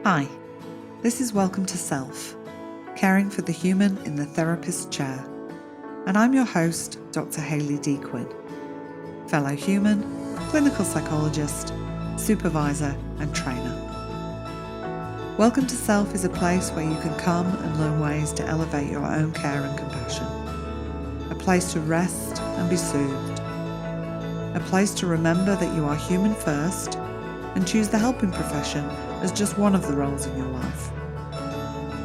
Hi, this is Welcome to Self, caring for the human in the therapist's chair, and I'm your host, Dr. Hayley D. Quinn, fellow human, clinical psychologist, supervisor and trainer. Welcome to Self is a place where you can come and learn ways to elevate your own care and compassion, a place to rest and be soothed, a place to remember that you are human first and choose the helping profession as just one of the roles in your life.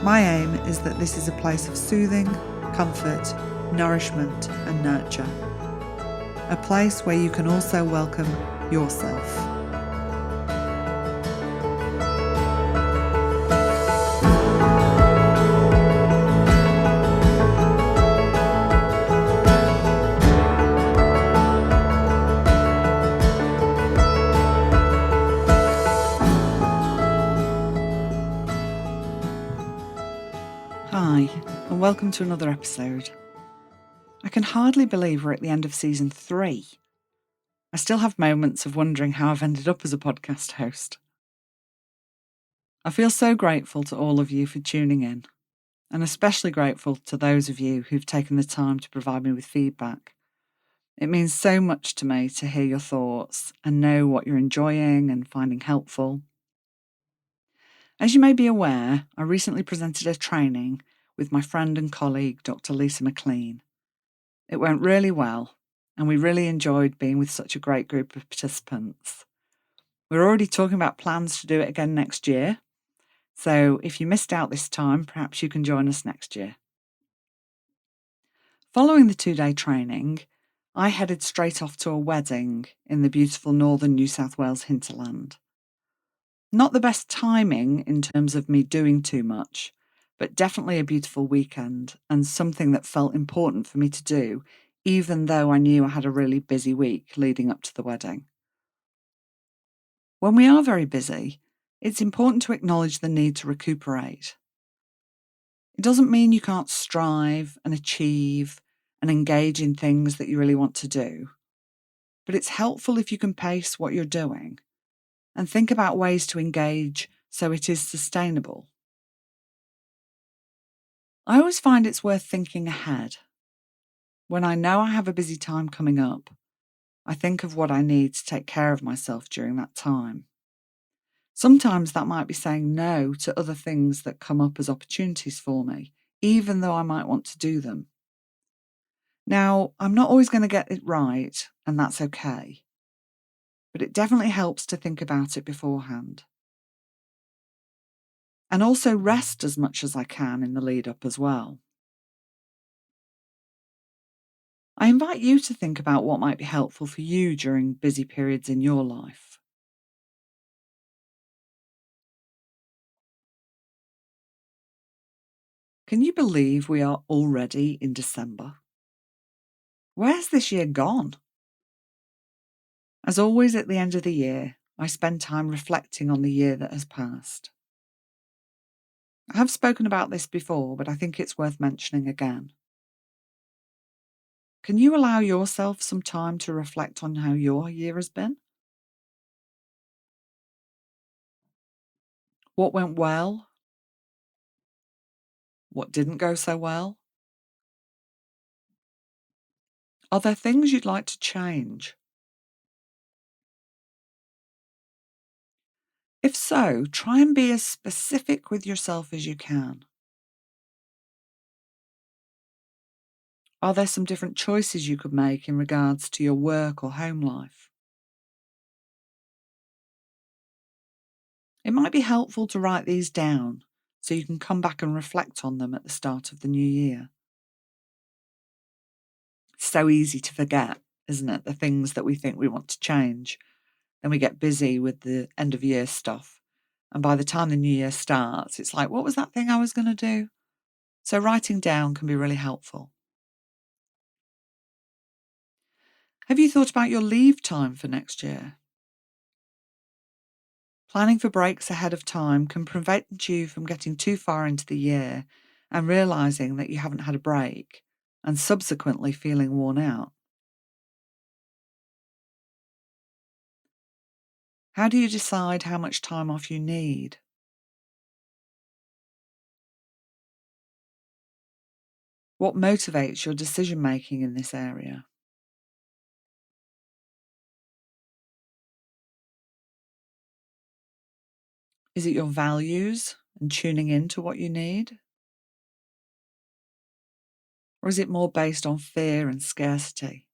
My aim is that this is a place of soothing, comfort, nourishment and nurture. A place where you can also welcome yourself. Hi, and welcome to another episode. I can hardly believe we're at the end of season 3. I still have moments of wondering how I've ended up as a podcast host. I feel so grateful to all of you for tuning in, and especially grateful to those of you who've taken the time to provide me with feedback. It means so much to me to hear your thoughts and know what you're enjoying and finding helpful. As you may be aware, I recently presented a training with my friend and colleague, Dr. Lisa McLean. It went really well, and we really enjoyed being with such a great group of participants. We're already talking about plans to do it again next year, so if you missed out this time, perhaps you can join us next year. Following the 2-day training, I headed straight off to a wedding in the beautiful northern New South Wales hinterland. Not the best timing in terms of me doing too much, but definitely a beautiful weekend and something that felt important for me to do, even though I knew I had a really busy week leading up to the wedding. When we are very busy, it's important to acknowledge the need to recuperate. It doesn't mean you can't strive and achieve and engage in things that you really want to do, but it's helpful if you can pace what you're doing and think about ways to engage so it is sustainable. I always find it's worth thinking ahead. When I know I have a busy time coming up, I think of what I need to take care of myself during that time. Sometimes that might be saying no to other things that come up as opportunities for me, even though I might want to do them. Now, I'm not always going to get it right, and that's okay. But it definitely helps to think about it beforehand. And also rest as much as I can in the lead up as well. I invite you to think about what might be helpful for you during busy periods in your life. Can you believe we are already in December? Where's this year gone? As always at the end of the year, I spend time reflecting on the year that has passed. I have spoken about this before, but I think it's worth mentioning again. Can you allow yourself some time to reflect on how your year has been? What went well? What didn't go so well? Are there things you'd like to change? If so, try and be as specific with yourself as you can. Are there some different choices you could make in regards to your work or home life? It might be helpful to write these down so you can come back and reflect on them at the start of the new year. It's so easy to forget, isn't it? The things that we think we want to change. Then we get busy with the end of year stuff. And by the time the new year starts, it's like, what was that thing I was going to do? So writing down can be really helpful. Have you thought about your leave time for next year? Planning for breaks ahead of time can prevent you from getting too far into the year and realising that you haven't had a break and subsequently feeling worn out. How do you decide how much time off you need? What motivates your decision making in this area? Is it your values and tuning in to what you need? Or is it more based on fear and scarcity?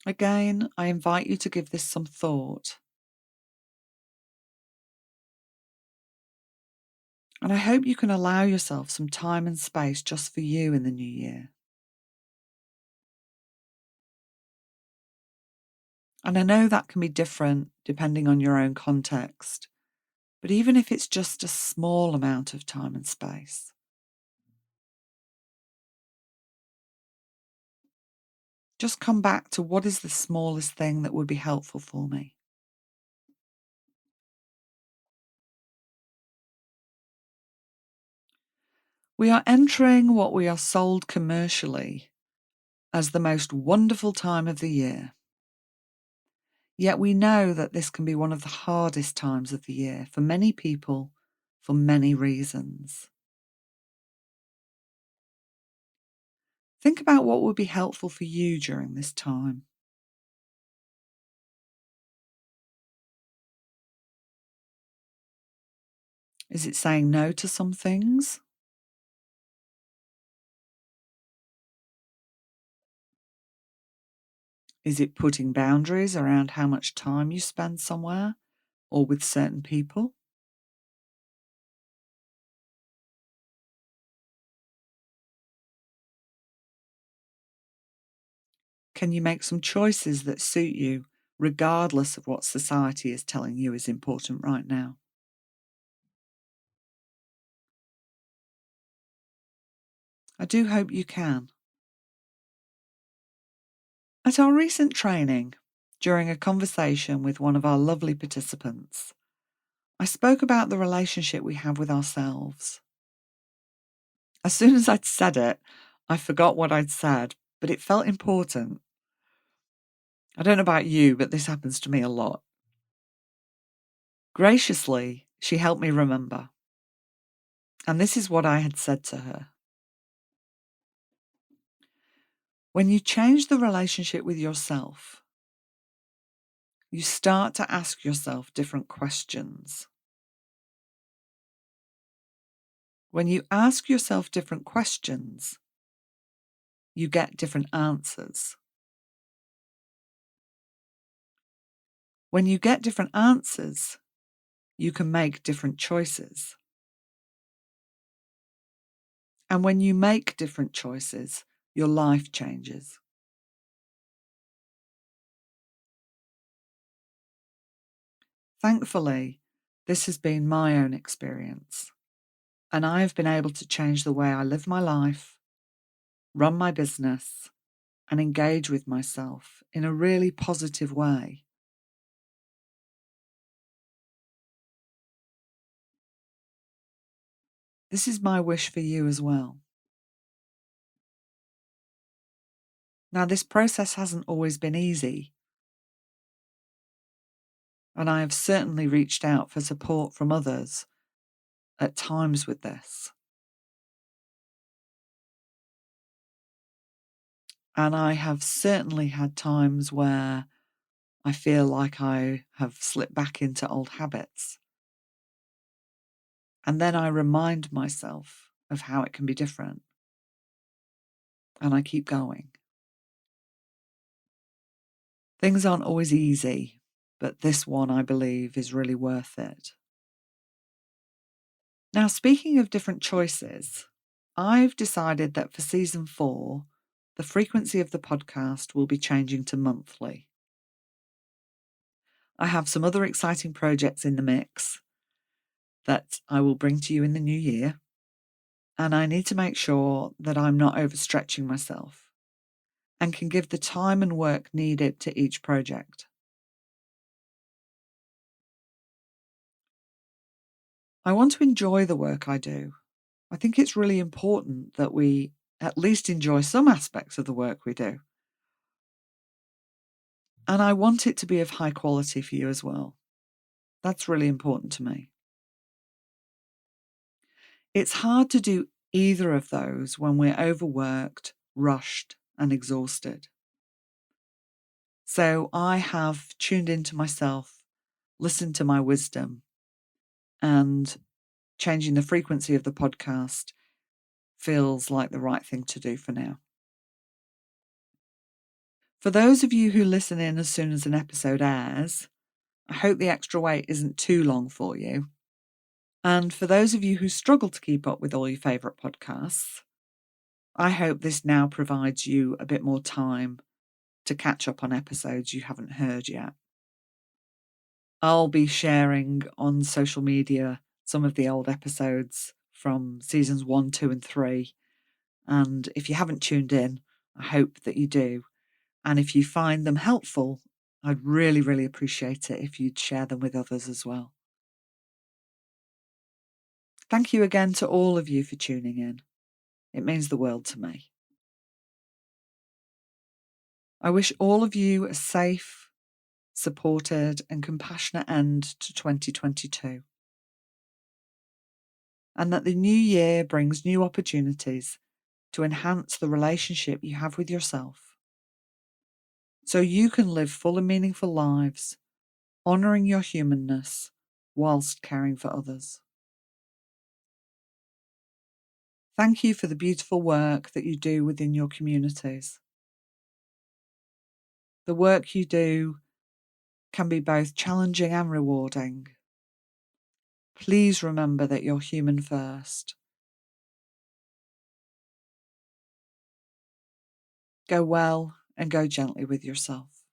Again, I invite you to give this some thought. And I hope you can allow yourself some time and space just for you in the new year. And I know that can be different depending on your own context, but even if it's just a small amount of time and space, just come back to what is the smallest thing that would be helpful for me. We are entering what we are sold commercially as the most wonderful time of the year. Yet we know that this can be one of the hardest times of the year for many people for many reasons. Think about what would be helpful for you during this time. Is it saying no to some things? Is it putting boundaries around how much time you spend somewhere or with certain people? Can you make some choices that suit you, regardless of what society is telling you is important right now? I do hope you can. At our recent training, during a conversation with one of our lovely participants, I spoke about the relationship we have with ourselves. As soon as I'd said it, I forgot what I'd said, but it felt important. I don't know about you, but this happens to me a lot. Graciously, she helped me remember. And this is what I had said to her. When you change the relationship with yourself, you start to ask yourself different questions. When you ask yourself different questions, you get different answers. When you get different answers, you can make different choices. And when you make different choices, your life changes. Thankfully, this has been my own experience, and I have been able to change the way I live my life, run my business, and engage with myself in a really positive way. This is my wish for you as well. Now, this process hasn't always been easy, and I have certainly reached out for support from others at times with this. And I have certainly had times where I feel like I have slipped back into old habits. And then I remind myself of how it can be different. And I keep going. Things aren't always easy, but this one, I believe, is really worth it. Now, speaking of different choices, I've decided that for season 4, the frequency of the podcast will be changing to monthly. I have some other exciting projects in the mix that I will bring to you in the new year, and I need to make sure that I'm not overstretching myself and can give the time and work needed to each project. I want to enjoy the work I do. I think it's really important that we at least enjoy some aspects of the work we do. And I want it to be of high quality for you as well. That's really important to me. It's hard to do either of those when we're overworked, rushed, and exhausted. So I have tuned into myself, listened to my wisdom, and changing the frequency of the podcast feels like the right thing to do for now. For those of you who listen in as soon as an episode airs, I hope the extra wait isn't too long for you. And for those of you who struggle to keep up with all your favourite podcasts, I hope this now provides you a bit more time to catch up on episodes you haven't heard yet. I'll be sharing on social media some of the old episodes from seasons 1, 2 and 3. And if you haven't tuned in, I hope that you do. And if you find them helpful, I'd really, really appreciate it if you'd share them with others as well. Thank you again to all of you for tuning in. It means the world to me. I wish all of you a safe, supported and compassionate end to 2022. And that the new year brings new opportunities to enhance the relationship you have with yourself, so you can live full and meaningful lives, honouring your humanness whilst caring for others. Thank you for the beautiful work that you do within your communities. The work you do can be both challenging and rewarding. Please remember that you're human first. Go well and go gently with yourself.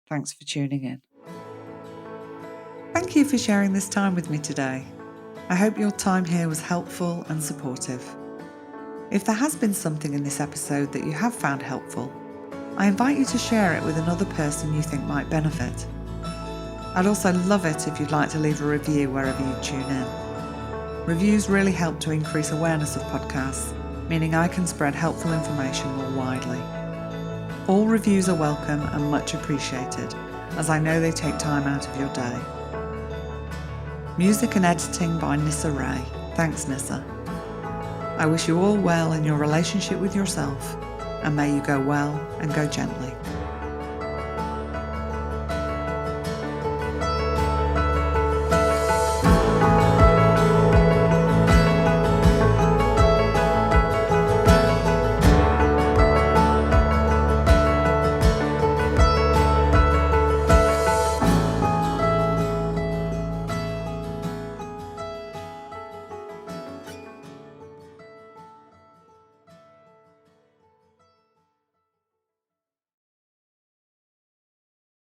Thanks for tuning in. Thank you for sharing this time with me today. I hope your time here was helpful and supportive. If there has been something in this episode that you have found helpful, I invite you to share it with another person you think might benefit. I'd also love it if you'd like to leave a review wherever you tune in. Reviews really help to increase awareness of podcasts, meaning I can spread helpful information more widely. All reviews are welcome and much appreciated, as I know they take time out of your day. Music and editing by Nissa Ray. Thanks, Nissa. I wish you all well in your relationship with yourself, and may you go well and go gently.